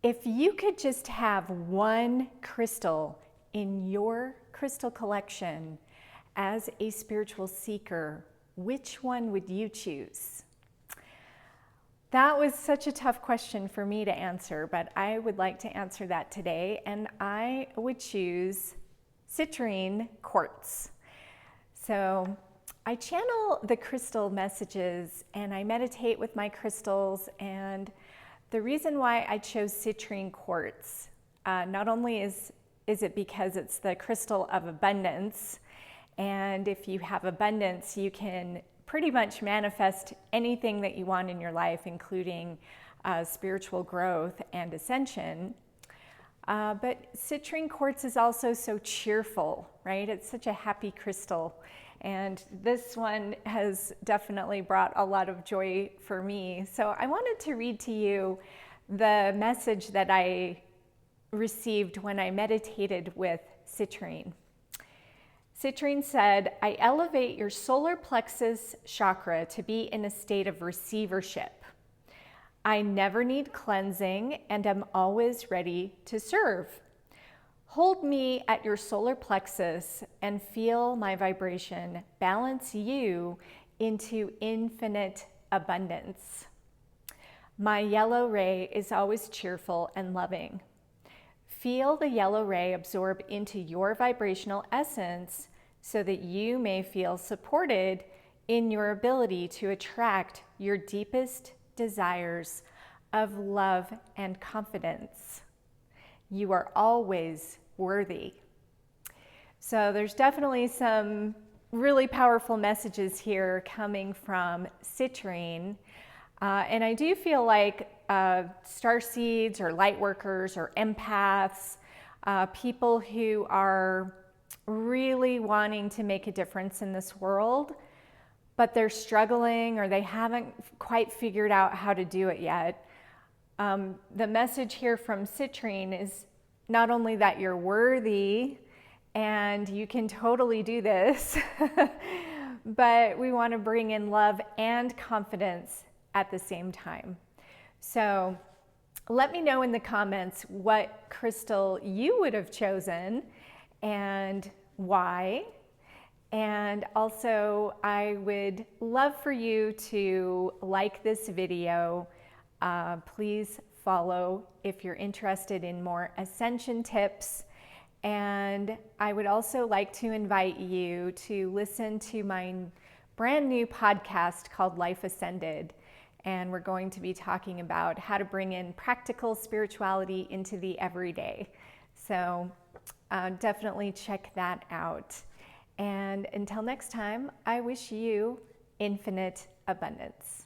If you could just have one crystal in your crystal collection as a spiritual seeker, which one would you choose? That was such a tough question for me to answer, but I would like to answer that today, and I would choose citrine quartz. So I channel the crystal messages and I meditate with my crystals, and the reason why I chose citrine quartz, not only is it because it's the crystal of abundance, and if you have abundance, you can pretty much manifest anything that you want in your life, including spiritual growth and ascension. But citrine quartz is also so cheerful, right? It's such a happy crystal. And this one has definitely brought a lot of joy for me. So I wanted to read to you the message that I received when I meditated with citrine. Citrine said, "I elevate your solar plexus chakra to be in a state of receivership. I never need cleansing and am always ready to serve. Hold me at your solar plexus and feel my vibration balance you into infinite abundance. My yellow ray is always cheerful and loving. Feel the yellow ray absorb into your vibrational essence so that you may feel supported in your ability to attract your deepest desires of love and confidence. You are always worthy." So there's definitely some really powerful messages here coming from citrine. And I do feel like starseeds or light workers or empaths, people who are really wanting to make a difference in this world, but they're struggling or they haven't quite figured out how to do it yet. The message here from citrine is not only that you're worthy and you can totally do this, but we want to bring in love and confidence at the same time. So let me know in the comments what crystal you would have chosen and why. And also, I would love for you to like this video. Please follow if you're interested in more ascension tips. And I would also like to invite you to listen to my brand new podcast called Life Ascended. And we're going to be talking about how to bring in practical spirituality into the everyday. So definitely check that out. And until next time, I wish you infinite abundance.